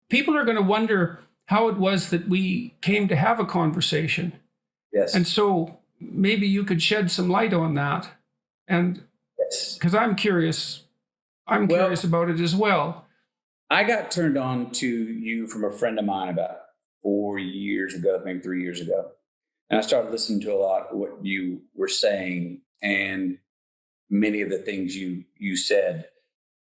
people are going to wonder how it was that we came to have a conversation. Yes. And so maybe you could shed some light on that. And because I'm curious about it as well. I got turned on to you from a friend of mine about 4 years ago, maybe 3 years ago. And I started listening to a lot of what you were saying, and many of the things you said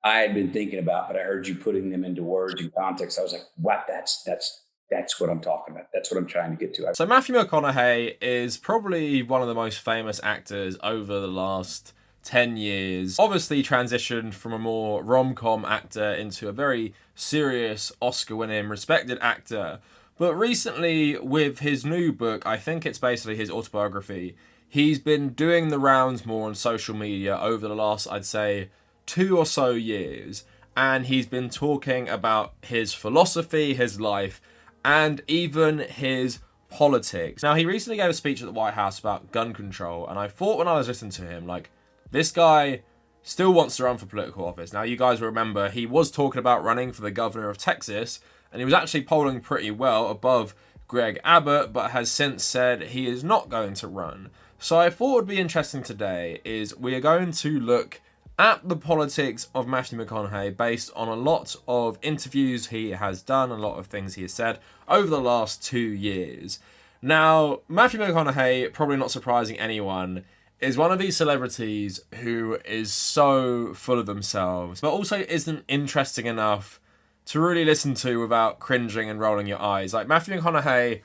I had been thinking about, but I heard you putting them into words and context. I was like, what? That's what I'm talking about. That's what I'm trying to get to. So Matthew McConaughey is probably one of the most famous actors over the last 10 years. Obviously transitioned from a more rom-com actor into a very serious, Oscar-winning, respected actor. But recently, with his new book, I think it's basically his autobiography, he's been doing the rounds more on social media over the last, I'd say, 2 or so years. And he's been talking about his philosophy, his life, and even his politics. Now, he recently gave a speech at the White House about gun control, and I thought when I was listening to him, like, this guy still wants to run for political office. Now, you guys remember, he was talking about running for the governor of Texas, and he was actually polling pretty well above Greg Abbott, but has since said he is not going to run. So I thought would be interesting today is we are going to look at the politics of Matthew McConaughey based on a lot of interviews he has done, a lot of things he has said over the last 2 years. Now, Matthew McConaughey, probably not surprising anyone, is one of these celebrities who is so full of themselves, but also isn't interesting enough to really listen to without cringing and rolling your eyes. Like, Matthew McConaughey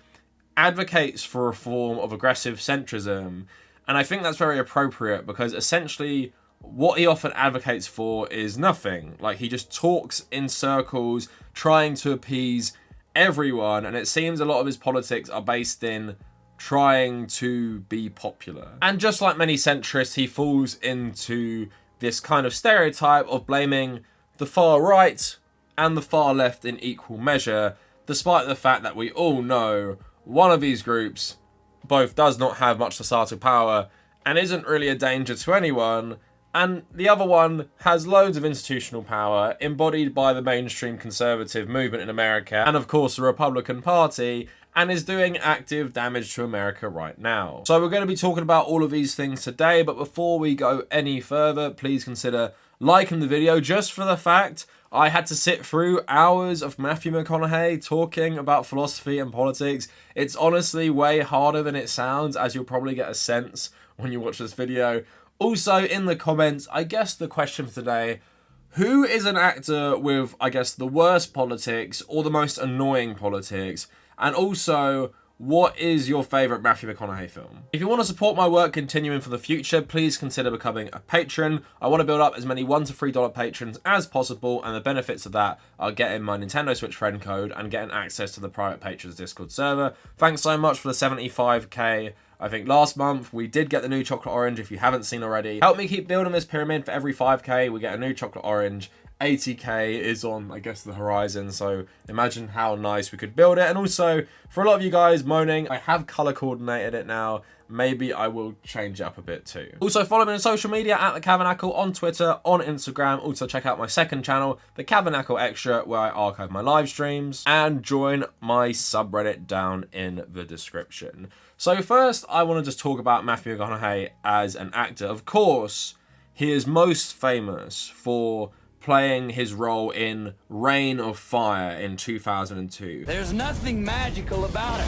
advocates for a form of aggressive centrism, and I think that's very appropriate because essentially what he often advocates for is nothing. Like, he just talks in circles, trying to appease everyone, and it seems a lot of his politics are based in trying to be popular. And just like many centrists, he falls into this kind of stereotype of blaming the far right and the far left in equal measure, despite the fact that we all know one of these groups both does not have much societal power and isn't really a danger to anyone, and the other one has loads of institutional power embodied by the mainstream conservative movement in America and of course the Republican Party, and is doing active damage to America right now. So we're going to be talking about all of these things today, but before we go any further, please consider liking the video just for the fact I had to sit through hours of Matthew McConaughey talking about philosophy and politics. It's honestly way harder than it sounds, as you'll probably get a sense when you watch this video. Also, in the comments, I guess the question for today, who is an actor with, I guess, the worst politics or the most annoying politics? And also, what is your favourite Matthew McConaughey film? If you want to support my work continuing for the future, please consider becoming a patron. I want to build up as many $1 to $3 patrons as possible, and the benefits of that are getting my Nintendo Switch friend code and getting access to the private patrons Discord server. Thanks so much for the 75k. I think last month we did get the new chocolate orange, if you haven't seen already. Help me keep building this pyramid. For every 5k we get a new chocolate orange. 80k is on, I guess, the horizon, so imagine how nice we could build it. And also, for a lot of you guys moaning, I have color coordinated it now. Maybe I will change it up a bit too. Also, follow me on social media at the Kavernacle on Twitter, on Instagram. Also, check out my second channel, the Kavernacle Extra, where I archive my live streams, and join my subreddit down in the description. So first, I want to just talk about Matthew McConaughey as an actor. Of course, he is most famous for playing his role in Reign of Fire in 2002. There's nothing magical about it.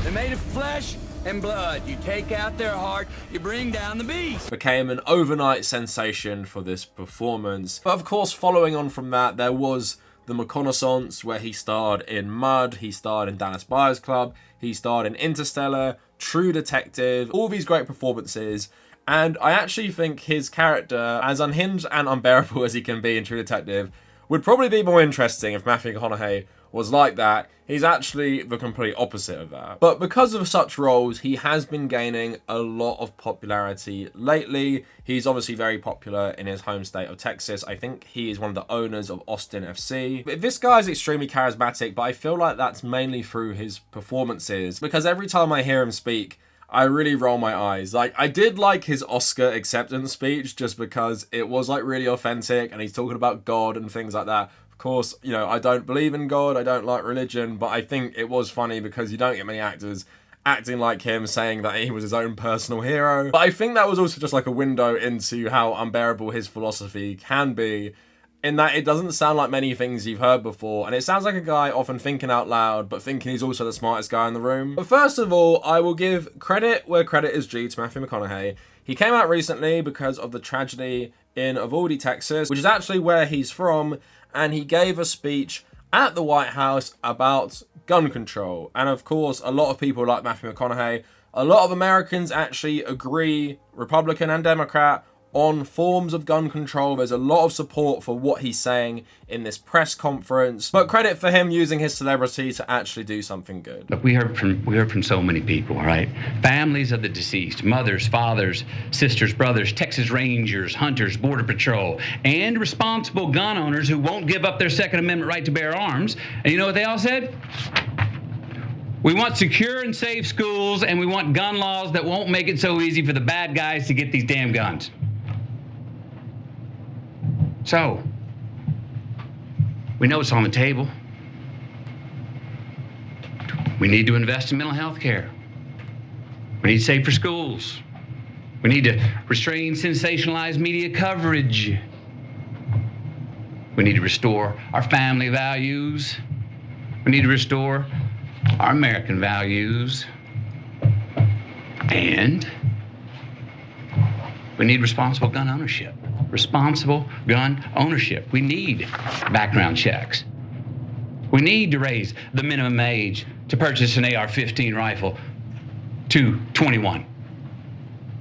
They're made of flesh and blood. You take out their heart, you bring down the beast. Became an overnight sensation for this performance. But of course, following on from that, there was the McConaissance, where he starred in Mud, he starred in Dallas Buyers Club, he starred in Interstellar, True Detective, all these great performances. And I actually think his character, as unhinged and unbearable as he can be in True Detective, would probably be more interesting if Matthew McConaughey was like that. He's actually the complete opposite of that. But because of such roles, he has been gaining a lot of popularity lately. He's obviously very popular in his home state of Texas. I think he is one of the owners of Austin FC. But this guy is extremely charismatic, but I feel like that's mainly through his performances, because every time I hear him speak, I really roll my eyes. Like, I did like his Oscar acceptance speech just because it was like really authentic and he's talking about God and things like that. Of Of course, you know, I don't believe in God, I don't like religion, but I think it was funny because you don't get many actors acting like him, saying that he was his own personal hero. But I think that was also just like a window into how unbearable his philosophy can be, in that it doesn't sound like many things you've heard before, and it sounds like a guy often thinking out loud, but thinking he's also the smartest guy in the room. But first of all, I will give credit where credit is due to Matthew McConaughey. He came out recently because of the tragedy in Uvalde, Texas, which is actually where he's from, and he gave a speech at the White House about gun control. And of course, a lot of people like Matthew McConaughey, a lot of Americans actually agree, Republican and Democrat, on forms of gun control. There's a lot of support for what he's saying in this press conference, but credit for him using his celebrity to actually do something good. Look, we heard from so many people, all right? Families of the deceased, mothers, fathers, sisters, brothers, Texas Rangers, hunters, Border Patrol, and responsible gun owners who won't give up their Second Amendment right to bear arms. And you know what they all said? We want secure and safe schools, and we want gun laws that won't make it so easy for the bad guys to get these damn guns. So, we know it's on the table. We need to invest in mental health care. We need safer schools. We need to restrain sensationalized media coverage. We need to restore our family values. We need to restore our American values. And we need responsible gun ownership. Responsible gun ownership. We need background checks. We need to raise the minimum age to purchase an AR-15 rifle to 21.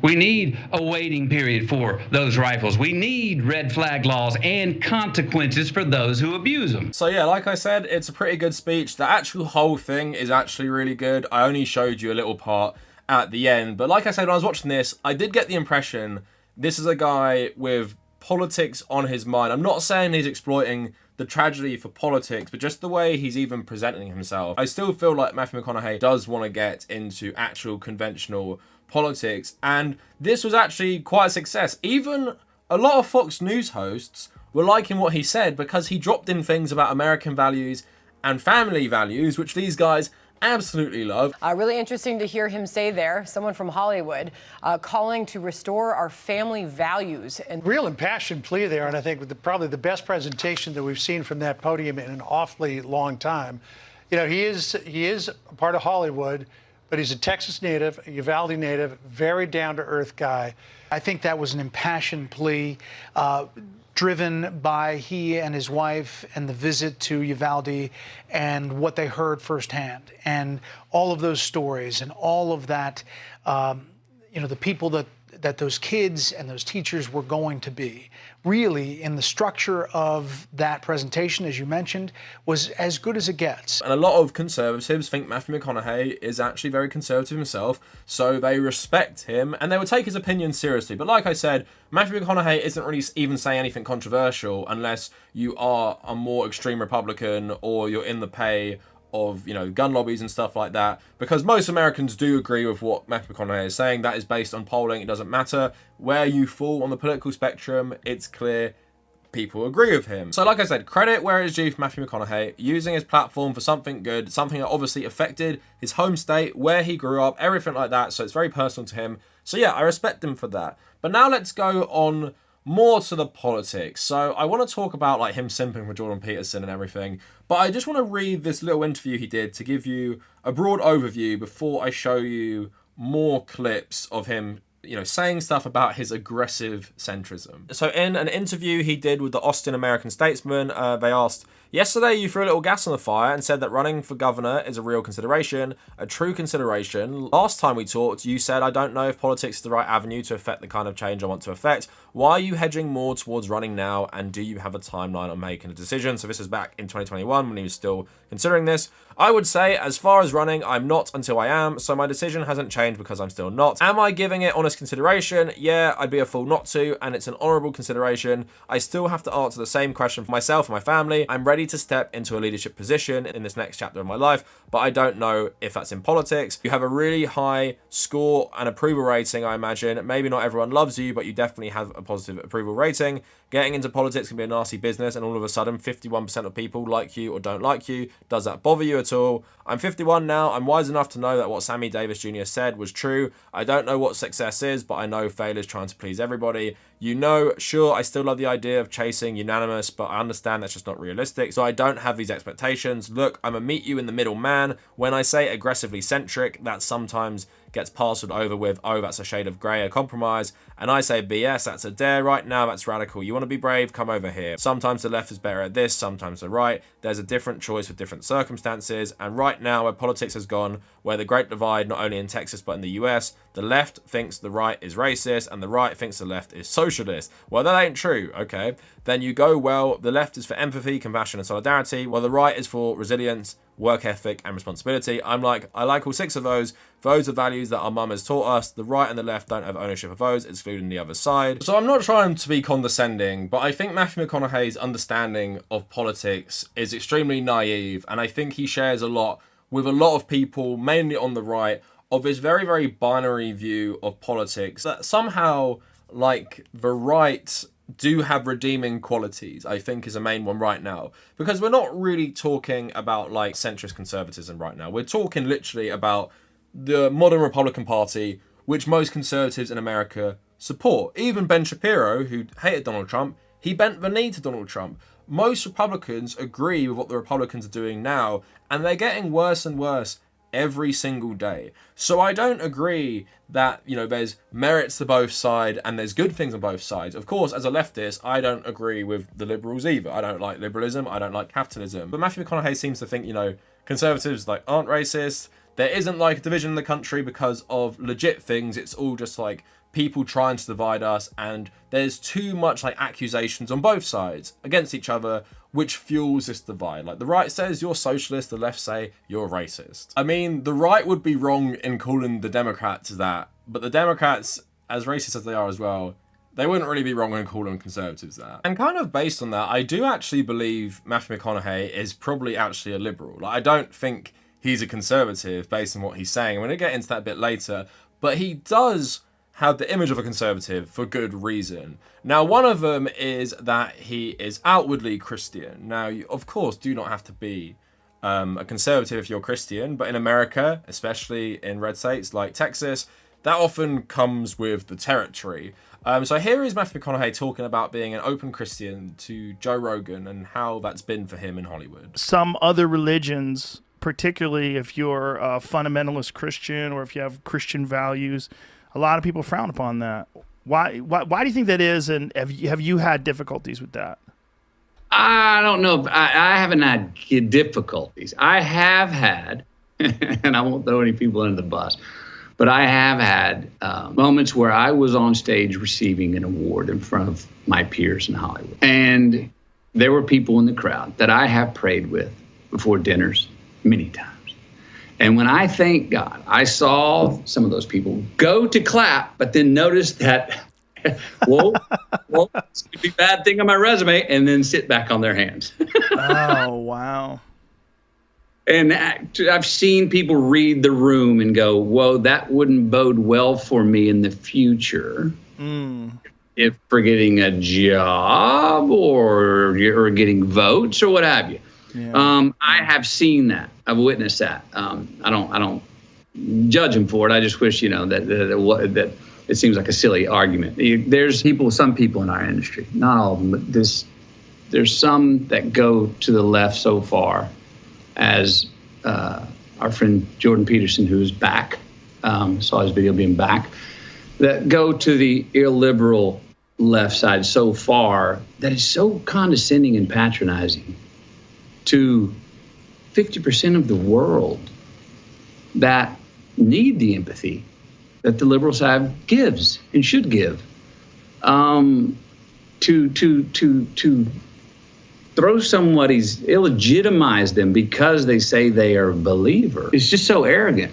We need a waiting period for those rifles. We need red flag laws and consequences for those who abuse them. So yeah, like I said, it's a pretty good speech. The actual whole thing is actually really good. I only showed you a little part at the end, but like I said, when I was watching this, I did get the impression this is a guy with politics on his mind. I'm not saying he's exploiting the tragedy for politics, but just the way he's even presenting himself. I still feel like Matthew McConaughey does want to get into actual conventional politics, and this was actually quite a success. Even a lot of Fox News hosts were liking what he said because he dropped in things about American values and family values, which these guys absolutely love. Really interesting to hear him say there, someone from Hollywood, calling to restore our family values. And real impassioned plea there, and I think probably the best presentation that we've seen from that podium in an awfully long time. You know, he is a part of Hollywood, but he's a Texas native, a Uvalde native, very down-to-earth guy. I think that was an impassioned plea, driven by he and his wife and the visit to Uvalde and what they heard firsthand, and all of those stories and all of that, you know, the people that those kids and those teachers were going to be. Really, in the structure of that presentation, as you mentioned, was as good as it gets. And a lot of conservatives think Matthew McConaughey is actually very conservative himself, so they respect him and they would take his opinion seriously. But like I said, Matthew McConaughey isn't really even saying anything controversial unless you are a more extreme Republican or you're in the pay of, you know, gun lobbies and stuff like that, because most Americans do agree with what Matthew McConaughey is saying. That is based on polling. It doesn't matter where you fall on the political spectrum, it's clear people agree with him. So like I said, credit where it is due for Matthew McConaughey, using his platform for something good, something that obviously affected his home state, where he grew up, everything like that, so it's very personal to him. So yeah, I respect him for that. But now let's go on more to the politics. So I want to talk about like him simping for Jordan Peterson and everything, but I just want to read this little interview he did to give you a broad overview before I show you more clips of him, you know, saying stuff about his aggressive centrism. So in an interview he did with the Austin American-Statesman, they asked, "Yesterday you threw a little gas on the fire and said that running for governor is a real consideration, a true consideration. Last time we talked, you said, I don't know if politics is the right avenue to affect the kind of change I want to affect. Why are you hedging more towards running now, and do you have a timeline on making a decision?" So this is back in 2021 when he was still considering this. "I would say, as far as running, I'm not until I am, so my decision hasn't changed because I'm still not. Am I giving it honest consideration? Yeah, I'd be a fool not to, and it's an honourable consideration. I still have to answer the same question for myself and my family. I'm ready ready to step into a leadership position in this next chapter of my life, but I don't know if that's in politics. You have a really high score and approval rating, I imagine. Maybe not everyone loves you, but you definitely have a positive approval rating. Getting into politics can be a nasty business, and all of a sudden 51% of people like you or don't like you. Does that bother you at all? I'm 51 now. I'm wise enough to know that what Sammy Davis Jr. said was true. I don't know what success is, but I know failure is trying to please everybody. You know, sure, I still love the idea of chasing unanimous, but I understand that's just not realistic, so I don't have these expectations. Look, I'm a meet you in the middle man. When I say aggressively centric, that sometimes gets parceled over with, oh, that's a shade of grey, a compromise, and I say BS, that's a dare. Right now, that's radical. You want to be brave? Come over here. Sometimes the left is better at this, sometimes the right. There's a different choice with different circumstances, and right now, where politics has gone, where the great divide, not only in Texas but in the US, the left thinks the right is racist, and the right thinks the left is socialist. Well, that ain't true, okay? Then you go, well, the left is for empathy, compassion, and solidarity, while the right is for resilience, work ethic, and responsibility. I'm like, I like all 6 of those. Those are values that our mum has taught us. The right and the left don't have ownership of those, excluding the other side. So I'm not trying to be condescending, but I think Matthew McConaughey's understanding of politics is extremely naive, and I think he shares a lot with a lot of people, mainly on the right, of this very, very binary view of politics that somehow, like, the right do have redeeming qualities, I think, is a main one right now. Because we're not really talking about, like, centrist conservatism right now. We're talking literally about the modern Republican Party, which most conservatives in America support. Even Ben Shapiro, who hated Donald Trump, he bent the knee to Donald Trump. Most Republicans agree with what the Republicans are doing now, and they're getting worse and worse every single day. So I don't agree that, you know, there's merits to both sides and there's good things on both sides. Of course, as a leftist, I don't agree with the liberals either. I don't like liberalism. I don't like capitalism. But Matthew McConaughey seems to think, you know, conservatives like aren't racist. There isn't like a division in the country because of legit things. It's all just like people trying to divide us, and there's too much like accusations on both sides against each other, which fuels this divide. Like the right says you're socialist, the left say you're racist. I mean, the right would be wrong in calling the Democrats that, but the Democrats, as racist as they are as well, they wouldn't really be wrong in calling conservatives that. And kind of based on that, I do actually believe Matthew McConaughey is probably actually a liberal. Like I don't think he's a conservative based on what he's saying. I'm going to get into that a bit later, but he does have the image of a conservative for good reason. Now, one of them is that he is outwardly Christian. Now, you, of course, do not have to be a conservative if you're Christian, but in America, especially in red states like Texas, that often comes with the territory. So here is Matthew McConaughey talking about being an open Christian to Joe Rogan and how that's been for him in Hollywood. Some other religions, particularly if you're a fundamentalist Christian or if you have Christian values, a lot of people frown upon that. Why do you think that is, and have you had difficulties with that? I don't know. I haven't had difficulties. I have had, and I won't throw any people under the bus, but I have had moments where I was on stage receiving an award in front of my peers in Hollywood. And there were people in the crowd that I have prayed with before dinners many times. And when I thank God, I saw some of those people go to clap, but then notice that, whoa, this could be a bad thing on my resume, and then sit back on their hands. Oh, wow. And I've seen people read the room and go, whoa, that wouldn't bode well for me in the future. If for getting a job or getting votes or what have you. Yeah. I have seen that. I've witnessed that. I don't judge them for it. I just wish, that it seems like a silly argument. There's some people in our industry, not all of them, but there's some that go to the left so far, as our friend Jordan Peterson, who's back, saw his video being back, that go to the illiberal left side so far that is so condescending and patronizing to 50% of the world that need the empathy that the liberal side gives and should give. To throw somebody's, illegitimize them because they say they are a believer. It's just so arrogant.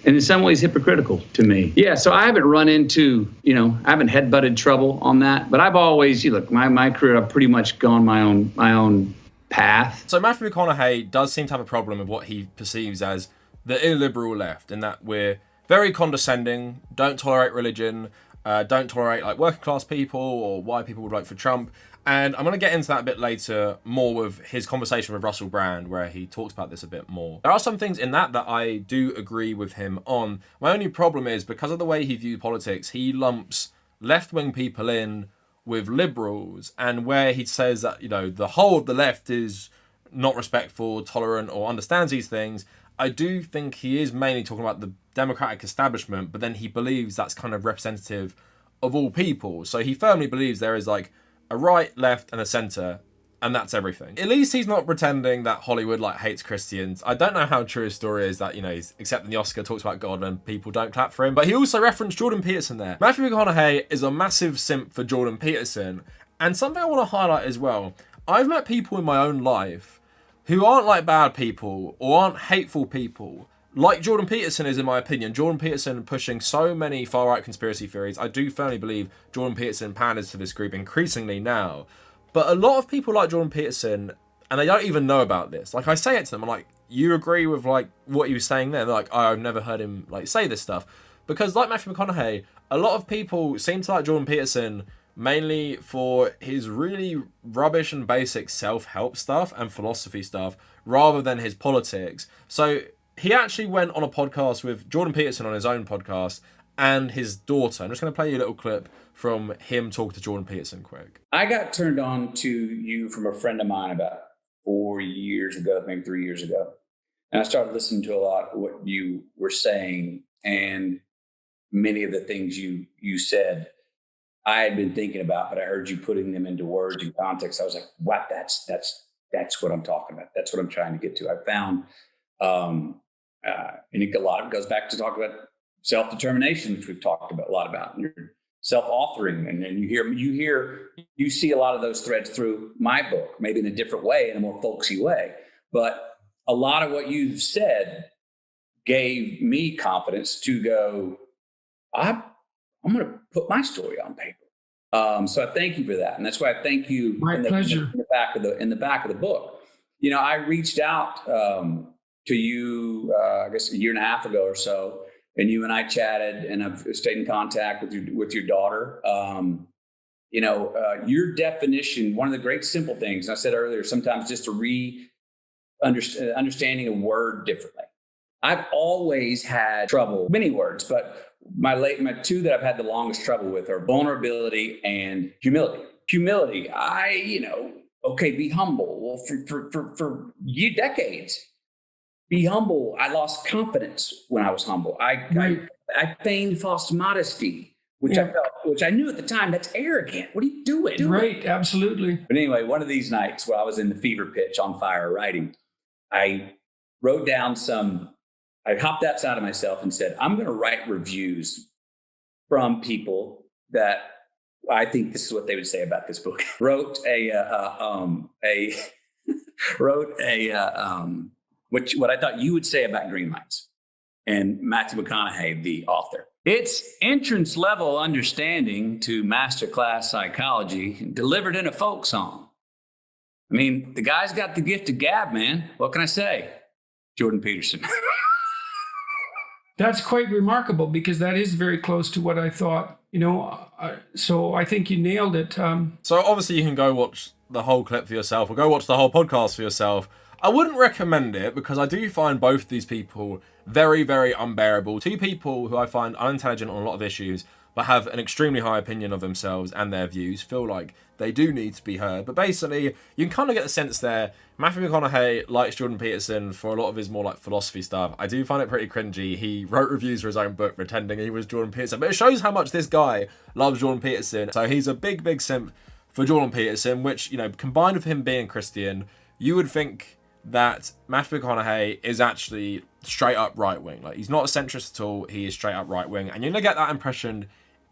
and in some ways hypocritical to me. Yeah, so I haven't run into, I haven't head-butted trouble on that, but I've always, look, my career, I've pretty much gone my own path. So Matthew McConaughey does seem to have a problem with what he perceives as the illiberal left, in that we're very condescending, don't tolerate religion, don't tolerate like working class people or why people would vote for Trump. And I'm going to get into that a bit later, more with his conversation with Russell Brand, where he talks about this a bit more. There are some things in that I do agree with him on. My only problem is, because of the way he views politics, he lumps left-wing people in with liberals, and where he says that, the whole of the left is not respectful, tolerant, or understands these things, I do think he is mainly talking about the democratic establishment, but then he believes that's kind of representative of all people. So he firmly believes there is like a right, left, and a centre, and that's everything. At least he's not pretending that Hollywood hates Christians. I don't know how true his story is that, he's accepting the Oscar, talks about God, and people don't clap for him. But he also referenced Jordan Peterson there. Matthew McConaughey is a massive simp for Jordan Peterson. And something I want to highlight as well, I've met people in my own life who aren't bad people or aren't hateful people, like Jordan Peterson is, in my opinion. Jordan Peterson pushing so many far-right conspiracy theories. I do firmly believe Jordan Peterson panders to this group increasingly now. But a lot of people like Jordan Peterson, and they don't even know about this. I say it to them, I'm like, you agree with what he was saying there? They're like, oh, I've never heard him say this stuff. Because like Matthew McConaughey, a lot of people seem to like Jordan Peterson mainly for his really rubbish and basic self-help stuff and philosophy stuff, rather than his politics. So he actually went on a podcast with Jordan Peterson on his own podcast and his daughter. I'm just going to play you a little clip from him talking to Jordan Peterson quick. I got turned on to you from a friend of mine about 4 years ago, maybe 3 years ago. And I started listening to a lot of what you were saying, and many of the things you said I had been thinking about, but I heard you putting them into words and context. I was like, wow, that's what I'm talking about. That's what I'm trying to get to. I found, and a lot of it goes back to talk about self-determination, which we've talked about a lot about, and your self-authoring. And then you see a lot of those threads through my book, maybe in a different way, in a more folksy way. But a lot of what you've said gave me confidence to go, I'm going to put my story on paper. So I thank you for that. And that's why I thank you. My pleasure. In the back of the book. I reached out to you, I guess a year and a half ago or so, and you and I chatted, and I've stayed in contact with your daughter. Your definition, one of the great simple things, and I said earlier, sometimes just to understanding a word differently. I've always had trouble, many words, but my two that I've had the longest trouble with are vulnerability and humility. Humility, be humble. Well, for decades, be humble. I lost confidence when I was humble. I feigned false modesty, which I knew at the time, that's arrogant. What are you doing? Right, absolutely. But anyway, one of these nights where I was in the fever pitch, on fire writing, I wrote down I hopped outside of myself and said, I'm going to write reviews from people that I think this is what they would say about this book. Wrote what I thought you would say about Green Lights, and Matthew McConaughey, the author. It's entrance level understanding to masterclass psychology delivered in a folk song. I mean, the guy's got the gift of gab, man. What can I say? Jordan Peterson. That's quite remarkable, because that is very close to what I thought, so I think you nailed it. So obviously you can go watch the whole clip for yourself, or go watch the whole podcast for yourself. I wouldn't recommend it, because I do find both these people very, very unbearable. Two people who I find unintelligent on a lot of issues, but have an extremely high opinion of themselves and their views, feel like they do need to be heard. But basically, you can kind of get the sense there, Matthew McConaughey likes Jordan Peterson for a lot of his more philosophy stuff. I do find it pretty cringy. He wrote reviews for his own book pretending he was Jordan Peterson, but it shows how much this guy loves Jordan Peterson. So he's a big, big simp for Jordan Peterson, which, combined with him being Christian, you would think that Matthew McConaughey is actually straight up right-wing. He's not a centrist at all, he is straight up right-wing. And you're going to get that impression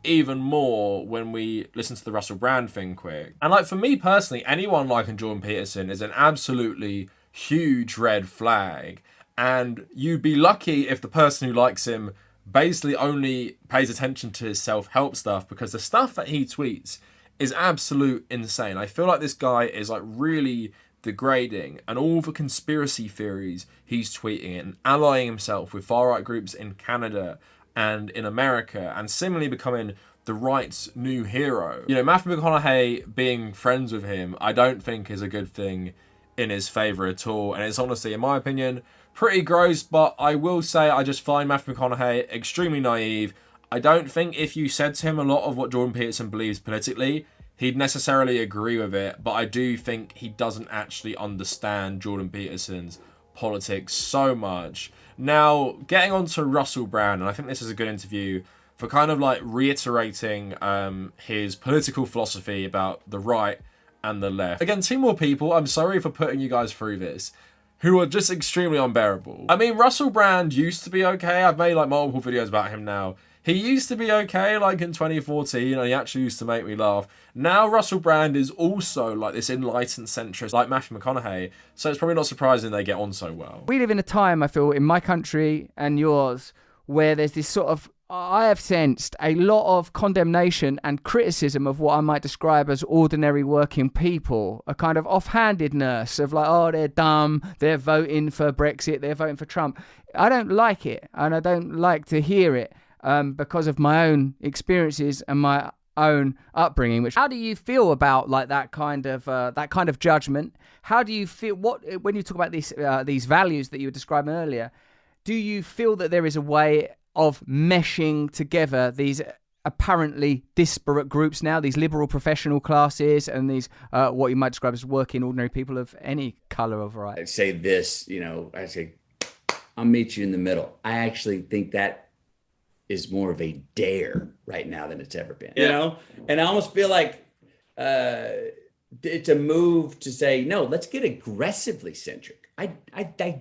even more when we listen to the Russell Brand thing quick. And for me personally, anyone liking Jordan Peterson is an absolutely huge red flag. And you'd be lucky if the person who likes him basically only pays attention to his self-help stuff, because the stuff that he tweets is absolute insane. I feel like this guy is like really degrading, and all the conspiracy theories he's tweeting and allying himself with far-right groups in Canada and in America, and similarly becoming the right's new hero. You know, Matthew McConaughey being friends with him, I don't think is a good thing in his favour at all. And it's honestly, in my opinion, pretty gross, but I will say I just find Matthew McConaughey extremely naive. I don't think if you said to him a lot of what Jordan Peterson believes politically, he'd necessarily agree with it, but I do think he doesn't actually understand Jordan Peterson's politics so much. Now, getting on to Russell Brand, and I think this is a good interview for kind of like reiterating his political philosophy about the right and the left. Again, two more people, I'm sorry for putting you guys through this, who are just extremely unbearable. I mean, Russell Brand used to be okay. I've made like multiple videos about him now. He used to be okay, like in 2014, and he actually used to make me laugh. Now Russell Brand is also like this enlightened centrist, like Matthew McConaughey, so it's probably not surprising they get on so well. We live in a time, I feel, in my country and yours, where there's this sort of, I have sensed a lot of condemnation and criticism of what I might describe as ordinary working people. A kind of offhandedness of like, oh, they're dumb, they're voting for Brexit, they're voting for Trump. I don't like it, and I don't like to hear it because of my own experiences and my own upbringing. How do you feel about like that kind of judgment? How do you feel when you talk about these values that you were describing earlier? Do you feel that there is a way of meshing together these apparently disparate groups now, these liberal professional classes and these what you might describe as working ordinary people of any color or variety? I'd say this, I say, I'll meet you in the middle. I actually think that is more of a dare right now than it's ever been, and I almost feel like it's a move to say, no, let's get aggressively centric. I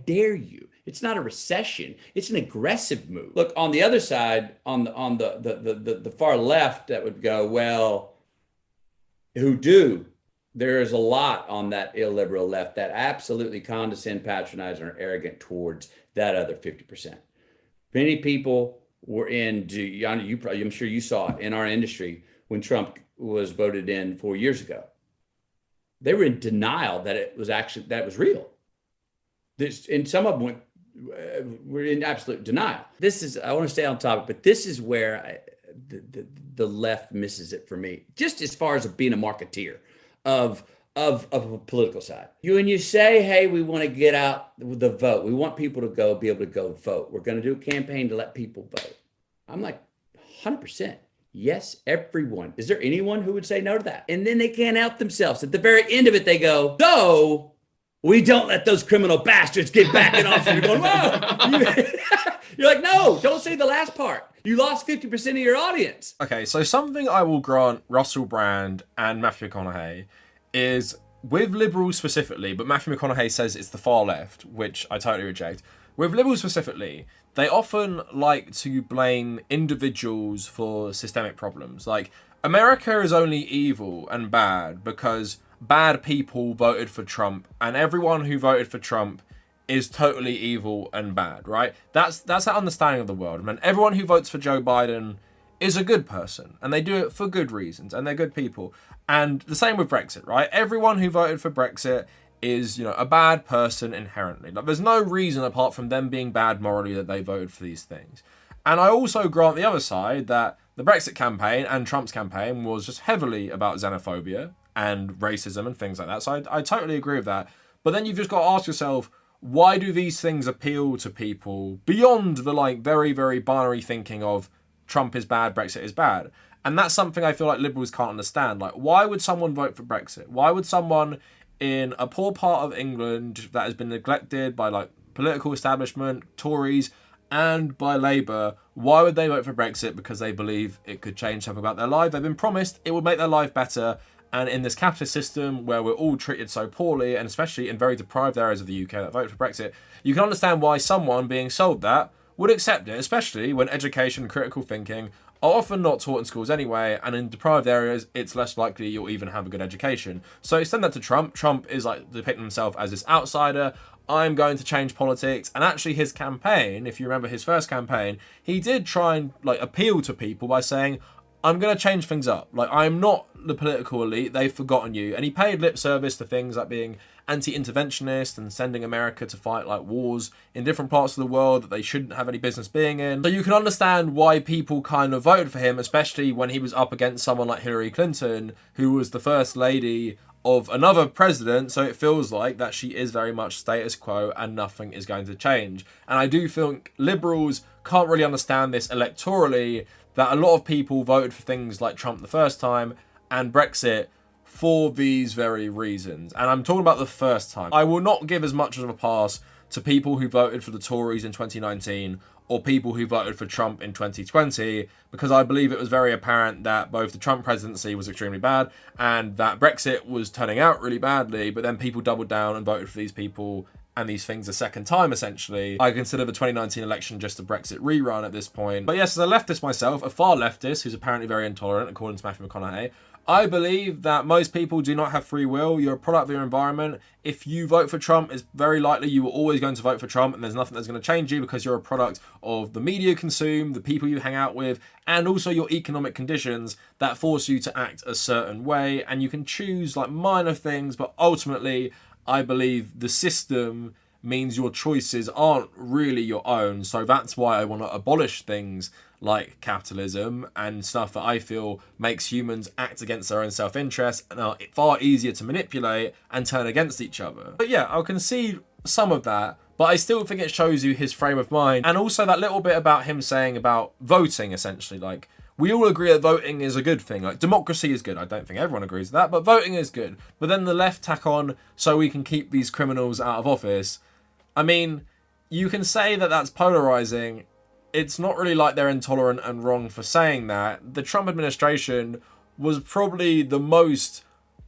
dare you. It's not a recession. It's an aggressive move. Look, on the other side, on the far left, that would go, well, there is a lot on that illiberal left that absolutely condescend, patronize, and are arrogant towards that other 50%. Many people were I'm sure you saw it in our industry when Trump was voted in 4 years ago. They were in denial that it was real. And some of them were in absolute denial. I want to stay on topic, but this is where the left misses it for me, just as far as being a marketeer of a political side. When you say, hey, we want to get out the vote, we want people to be able to go vote. We're going to do a campaign to let people vote. I'm like, 100%. Yes, everyone. Is there anyone who would say no to that? And then they can't help themselves. At the very end of it, they go, so we don't let those criminal bastards get back in office. You're going, whoa. You're like, no, don't say the last part. You lost 50% of your audience. Okay, so something I will grant Russell Brand and Matthew McConaughey is, with liberals specifically, but Matthew McConaughey says it's the far left, which I totally reject. With liberals specifically, they often like to blame individuals for systemic problems. Like, America is only evil and bad because bad people voted for Trump, and everyone who voted for Trump is totally evil and bad, right? That's that understanding of the world. I mean, everyone who votes for Joe Biden is a good person, and they do it for good reasons, and they're good people. And the same with Brexit, right? Everyone who voted for Brexit is, a bad person inherently. Like, there's no reason apart from them being bad morally that they voted for these things. And I also grant the other side that the Brexit campaign and Trump's campaign was just heavily about xenophobia and racism and things like that. So I totally agree with that. But then you've just got to ask yourself, why do these things appeal to people beyond the very, very binary thinking of Trump is bad, Brexit is bad? And that's something I feel like liberals can't understand. Like, why would someone vote for Brexit? Why would someone in a poor part of England that has been neglected by political establishment, Tories, and by Labour, why would they vote for Brexit? Because they believe it could change something about their life. They've been promised it would make their life better. And in this capitalist system where we're all treated so poorly, and especially in very deprived areas of the UK that vote for Brexit, you can understand why someone being sold that would accept it, especially when education and critical thinking are often not taught in schools anyway, and in deprived areas, it's less likely you'll even have a good education. So extend that to Trump. Trump is like depicting himself as this outsider. I'm going to change politics. And actually his campaign, if you remember his first campaign, he did try and like appeal to people by saying, I'm going to change things up. Like, I'm not the political elite. They've forgotten you. And he paid lip service to things like being anti-interventionist and sending America to fight like wars in different parts of the world that they shouldn't have any business being in. So you can understand why people kind of voted for him, especially when he was up against someone like Hillary Clinton, who was the first lady of another president. So it feels like that she is very much status quo and nothing is going to change. And I do think liberals can't really understand this electorally, that a lot of people voted for things like Trump the first time and Brexit for these very reasons. And I'm talking about the first time. I will not give as much of a pass to people who voted for the Tories in 2019 or people who voted for Trump in 2020, because I believe it was very apparent that both the Trump presidency was extremely bad and that Brexit was turning out really badly, but then people doubled down and voted for these people and these things a second time, essentially. I consider the 2019 election just a Brexit rerun at this point. But yes, as a leftist myself, a far leftist who's apparently very intolerant, according to Matthew McConaughey, I believe that most people do not have free will. You're a product of your environment. If you vote for Trump, it's very likely you are always going to vote for Trump, and there's nothing that's going to change you because you're a product of the media you consume, the people you hang out with, and also your economic conditions that force you to act a certain way. And you can choose like minor things, but ultimately, I believe the system means your choices aren't really your own. So that's why I want to abolish things like capitalism and stuff that I feel makes humans act against their own self-interest and are far easier to manipulate and turn against each other. But yeah, I'll concede some of that, but I still think it shows you his frame of mind, and also that little bit about him saying about voting, essentially. Like, we all agree that voting is a good thing. Like, democracy is good. I don't think everyone agrees with that, but voting is good. But then the left tack on, so we can keep these criminals out of office. I mean, you can say that that's polarizing. It's not really like they're intolerant and wrong for saying that. The Trump administration was probably the most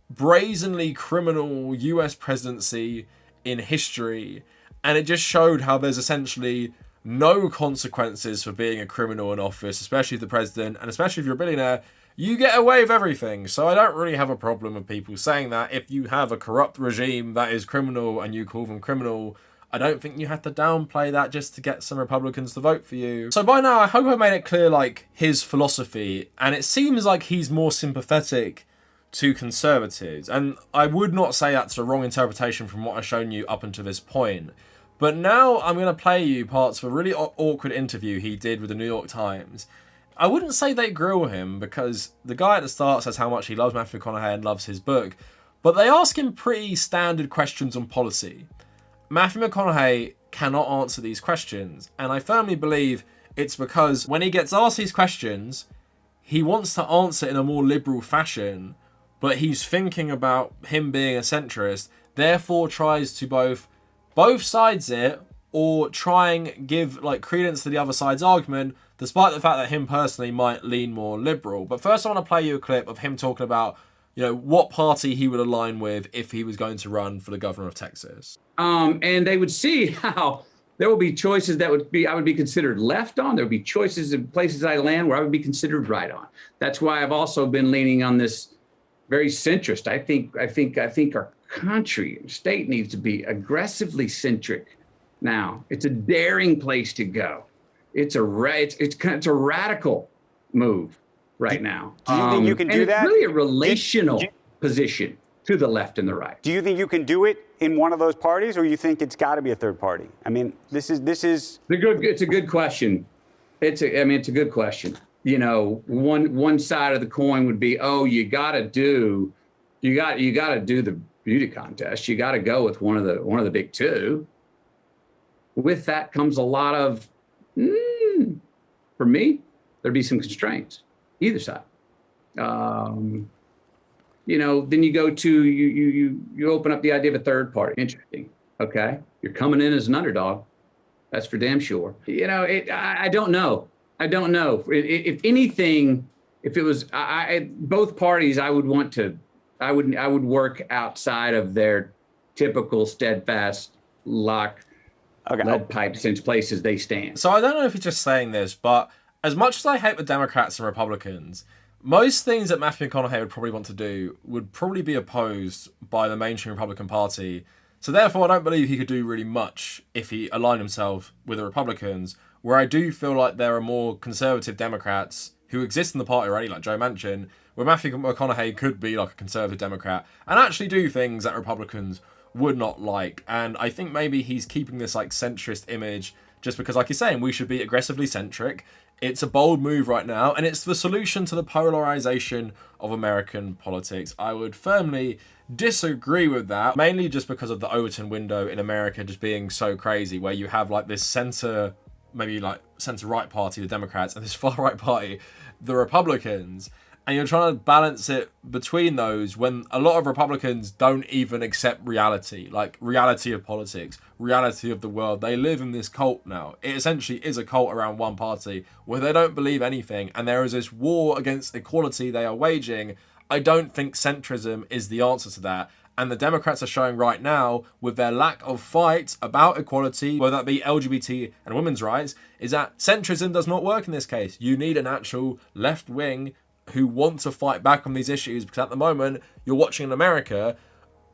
brazenly criminal US presidency in history. And it just showed how there's essentially no consequences for being a criminal in office, especially the president, and especially if you're a billionaire. You get away with everything. So I don't really have a problem with people saying that. If you have a corrupt regime that is criminal and you call them criminal, I don't think you have to downplay that just to get some Republicans to vote for you. So by now, I hope I made it clear, like, his philosophy. And it seems like he's more sympathetic to conservatives. And I would not say that's a wrong interpretation from what I've shown you up until this point. But now I'm going to play you parts of a really awkward interview he did with the New York Times. I wouldn't say they grill him, because the guy at the start says how much he loves Matthew McConaughey and loves his book. But they ask him pretty standard questions on policy. Matthew McConaughey cannot answer these questions, and I firmly believe it's because when he gets asked these questions, he wants to answer in a more liberal fashion, but he's thinking about him being a centrist, therefore tries to both sides it, or try and give like credence to the other side's argument, despite the fact that him personally might lean more liberal. But first I want to play you a clip of him talking about, you know, what party he would align with if he was going to run for the governor of Texas. And they would see how there will be choices that I would be considered left on. There would be choices in places I land where I would be considered right on. That's why I've also been leaning on this very centrist. I think our country, state needs to be aggressively centric. Now, it's a daring place to go. It's a radical move right now. Do you think you can do that? It's really a relational position to the left and the right. Do you think you can do it in one of those parties, or you think it's got to be a third party? I mean, this is. It's a good question. It's a good question. You know, one side of the coin would be, oh, you got to do the beauty contest. You got to go with one of the big two. With that comes a lot of, for me, there'd be some constraints either side. You know, then you go to you open up the idea of a third party. Interesting. Okay, you're coming in as an underdog. That's for damn sure. You know, I don't know. If anything, if it was both parties, I would work outside of their typical steadfast lock lead pipes in places they stand. So I don't know if he's just saying this, but as much as I hate the Democrats and Republicans, most things that Matthew McConaughey would probably want to do would probably be opposed by the mainstream Republican Party. So therefore, I don't believe he could do really much if he aligned himself with the Republicans, where I do feel like there are more conservative Democrats who exist in the party already, like Joe Manchin, where Matthew McConaughey could be like a conservative Democrat and actually do things that Republicans would not like. And I think maybe he's keeping this like centrist image just because, like you're saying, we should be aggressively centric. It's a bold move right now, and it's the solution to the polarization of American politics. I would firmly disagree with that, mainly just because of the Overton window in America just being so crazy, where you have like this center, maybe like center-right party, the Democrats, and this far-right party, the Republicans. And you're trying to balance it between those when a lot of Republicans don't even accept reality, like reality of politics, reality of the world. They live in this cult now. It essentially is a cult around one party where they don't believe anything. And there is this war against equality they are waging. I don't think centrism is the answer to that. And the Democrats are showing right now, with their lack of fight about equality, whether that be LGBT and women's rights, is that centrism does not work in this case. You need an actual left wing who want to fight back on these issues, because at the moment you're watching in America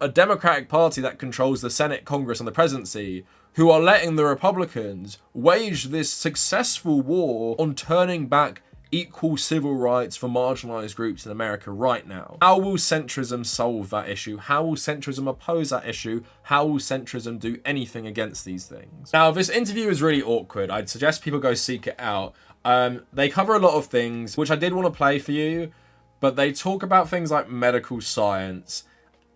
a Democratic Party that controls the Senate, Congress and the presidency, who are letting the Republicans wage this successful war on turning back equal civil rights for marginalized groups in America right now. How will centrism solve that issue? How will centrism oppose that issue? How will centrism do anything against these things? Now, this interview is really awkward. I'd suggest people go seek it out. They cover a lot of things, which I did want to play for you, but they talk about things like medical science,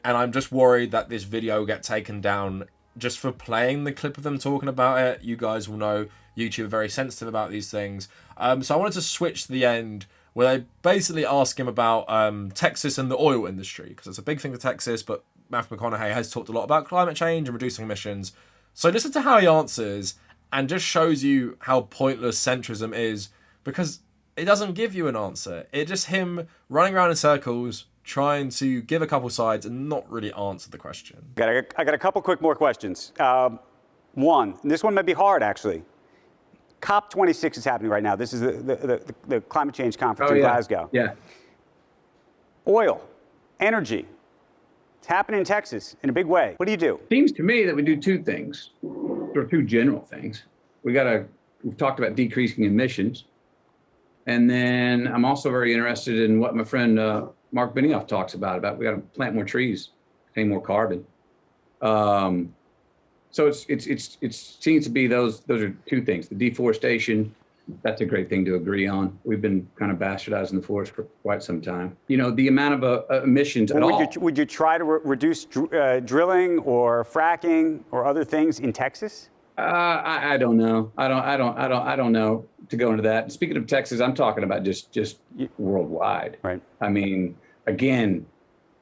and I'm just worried that this video will get taken down just for playing the clip of them talking about it. You guys will know YouTube are very sensitive about these things. So I wanted to switch to the end where they basically ask him about Texas and the oil industry, because it's a big thing for Texas, but Matthew McConaughey has talked a lot about climate change and reducing emissions. So listen to how he answers, and just shows you how pointless centrism is, because it doesn't give you an answer. It's just him running around in circles, trying to give a couple sides and not really answer the question. I got a couple quick more questions. One, and this one may be hard actually. COP26 is happening right now. This is the climate change conference in Glasgow. Yeah. Oil, energy. It's happening in Texas in a big way. What do you do? Seems to me that we do two things, or two general things. We've talked about decreasing emissions. And then I'm also very interested in what my friend Mark Benioff talks about we got to plant more trees, contain more carbon. So it seems to be those are two things. The deforestation, that's a great thing to agree on. We've been kind of bastardizing the forest for quite some time. You know, the amount of emissions at all. Would you try to reduce drilling or fracking or other things in Texas? I don't know. I don't know to go into that. Speaking of Texas, I'm talking about just worldwide. Right. I mean, again,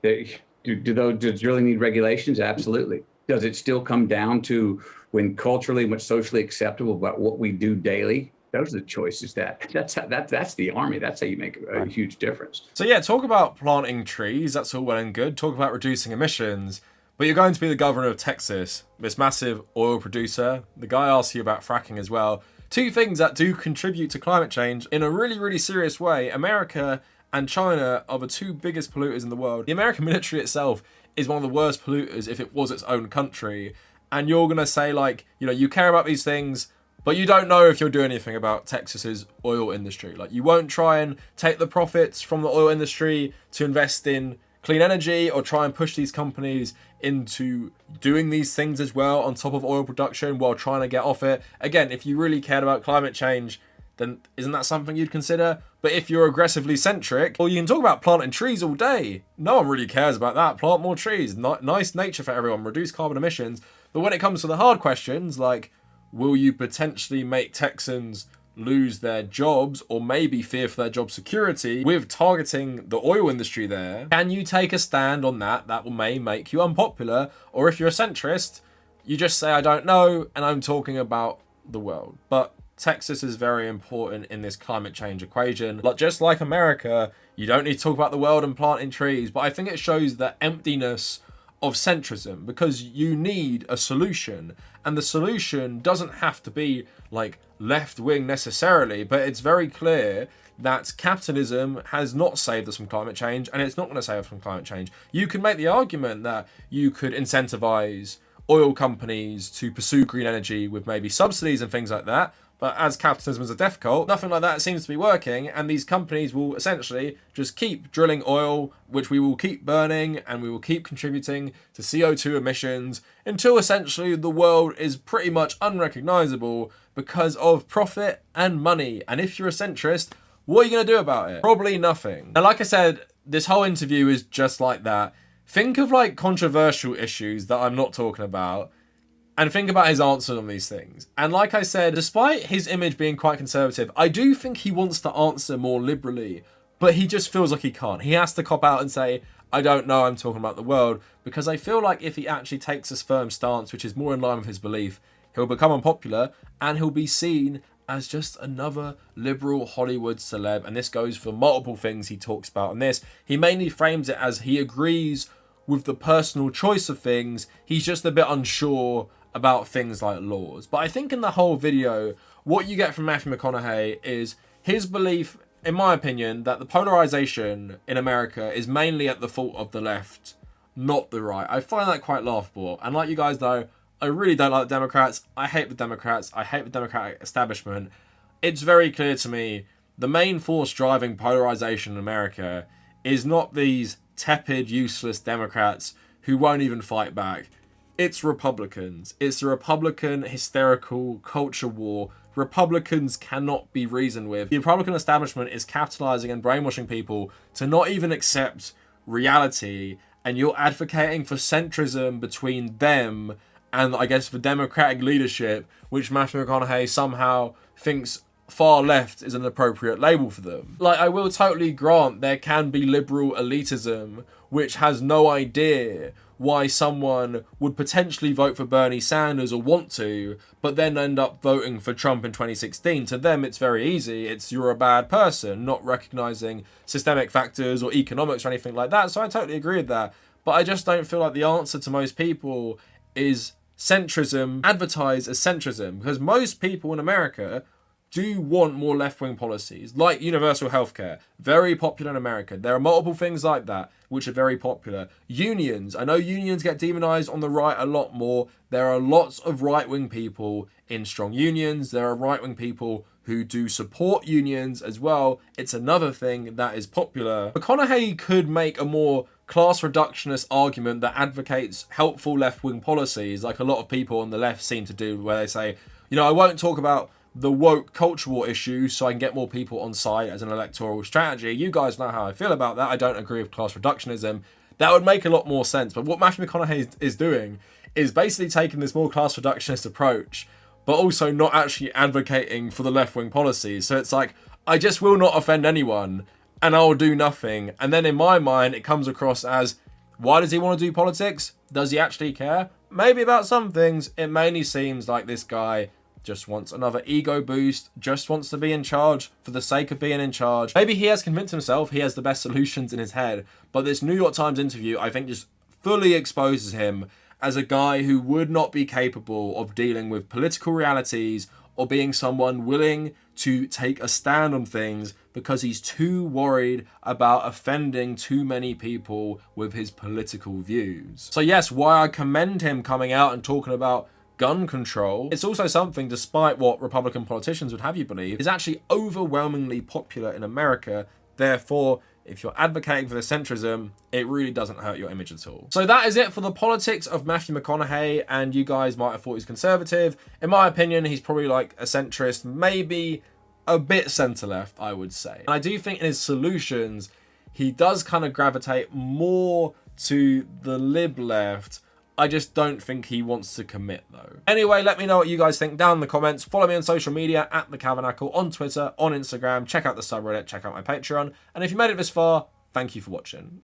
does drilling need regulations? Absolutely. Does it still come down to when culturally, much socially acceptable about what we do daily? Those are the choices that's the army. That's how you make a huge difference. So yeah, talk about planting trees. That's all well and good. Talk about reducing emissions. But you're going to be the governor of Texas, this massive oil producer. The guy asks you about fracking as well. Two things that do contribute to climate change in a really, really serious way. America and China are the two biggest polluters in the world. The American military itself is one of the worst polluters if it was its own country. And you're going to say, like, you know, you care about these things, but you don't know if you'll do anything about Texas's oil industry. Like, you won't try and take the profits from the oil industry to invest in clean energy or try and push these companies into doing these things as well on top of oil production while trying to get off it. Again, if you really cared about climate change, then isn't that something you'd consider? But if you're aggressively centric, well, you can talk about planting trees all day. No one really cares about that. Plant more trees. Nice nature for everyone. Reduce carbon emissions. But when it comes to the hard questions, like, will you potentially make Texans lose their jobs or maybe fear for their job security with targeting the oil industry there? Can you take a stand on that? That may make you unpopular. Or if you're a centrist, you just say, I don't know, and I'm talking about the world. But Texas is very important in this climate change equation. Just like America, you don't need to talk about the world and planting trees, but I think it shows the emptiness of centrism, because you need a solution, and the solution doesn't have to be like left-wing necessarily, but it's very clear that capitalism has not saved us from climate change, and it's not going to save us from climate change. You can make the argument that you could incentivize oil companies to pursue green energy with maybe subsidies and things like that, but as capitalism is a death cult, nothing like that seems to be working, and these companies will essentially just keep drilling oil, which we will keep burning, and we will keep contributing to CO2 emissions until essentially the world is pretty much unrecognizable because of profit and money. And if you're a centrist, what are you going to do about it? Probably nothing. And like I said, this whole interview is just like that. Think of like controversial issues that I'm not talking about, and think about his answers on these things. And like I said, despite his image being quite conservative, I do think he wants to answer more liberally, but he just feels like he can't. He has to cop out and say, I don't know, I'm talking about the world, because I feel like if he actually takes this firm stance, which is more in line with his belief, he'll become unpopular and he'll be seen as just another liberal Hollywood celeb. And this goes for multiple things he talks about in this. He mainly frames it as he agrees with the personal choice of things, he's just a bit unsure about things like laws. But I think in the whole video, what you get from Matthew McConaughey is his belief, in my opinion, that the polarization in America is mainly at the fault of the left, not the right. I find that quite laughable. And like you guys know, I really don't like the Democrats. I hate the Democrats. I hate the Democratic establishment. It's very clear to me the main force driving polarization in America is not these tepid, useless Democrats who won't even fight back. It's Republicans. It's the Republican hysterical culture war. Republicans cannot be reasoned with. The Republican establishment is capitalizing and brainwashing people to not even accept reality, and you're advocating for centrism between them and, I guess, the Democratic leadership, which Matthew McConaughey somehow thinks far left is an appropriate label for them. Like, I will totally grant there can be liberal elitism which has no idea why someone would potentially vote for Bernie Sanders or want to, but then end up voting for Trump in 2016. To them, it's very easy. It's you're a bad person, not recognizing systemic factors or economics or anything like that. So I totally agree with that. But I just don't feel like the answer to most people is centrism, advertised as centrism, because most people in America do want more left-wing policies, like universal healthcare, very popular in America. There are multiple things like that which are very popular. Unions, I know unions get demonized on the right a lot more. There are lots of right-wing people in strong unions. There are right-wing people who do support unions as well. It's another thing that is popular. McConaughey could make a more class reductionist argument that advocates helpful left-wing policies, like a lot of people on the left seem to do, where they say, you know, I won't talk about the woke culture war issue so I can get more people on side as an electoral strategy. You guys know how I feel about that. I don't agree with class reductionism. That would make a lot more sense. But what Matthew McConaughey is doing is basically taking this more class reductionist approach, but also not actually advocating for the left-wing policies. So it's like, I just will not offend anyone and I'll do nothing. And then in my mind, it comes across as, why does he want to do politics? Does he actually care? Maybe about some things. It mainly seems like this guy just wants another ego boost, just wants to be in charge for the sake of being in charge. Maybe he has convinced himself he has the best solutions in his head, but this New York Times interview, I think, just fully exposes him as a guy who would not be capable of dealing with political realities or being someone willing to take a stand on things because he's too worried about offending too many people with his political views. So yes, why I commend him coming out and talking about gun control, it's also something, despite what Republican politicians would have you believe, is actually overwhelmingly popular in America. Therefore, if you're advocating for the centrism, it really doesn't hurt your image at all. So that is it for the politics of Matthew McConaughey, and you guys might have thought he's conservative. In my opinion, he's probably like a centrist, maybe a bit centre-left, I would say. And I do think in his solutions, he does kind of gravitate more to the lib left. I just don't think he wants to commit though. Anyway, let me know what you guys think down in the comments. Follow me on social media at the Kavernacle, on Twitter, on Instagram. Check out the subreddit, check out my Patreon. And if you made it this far, thank you for watching.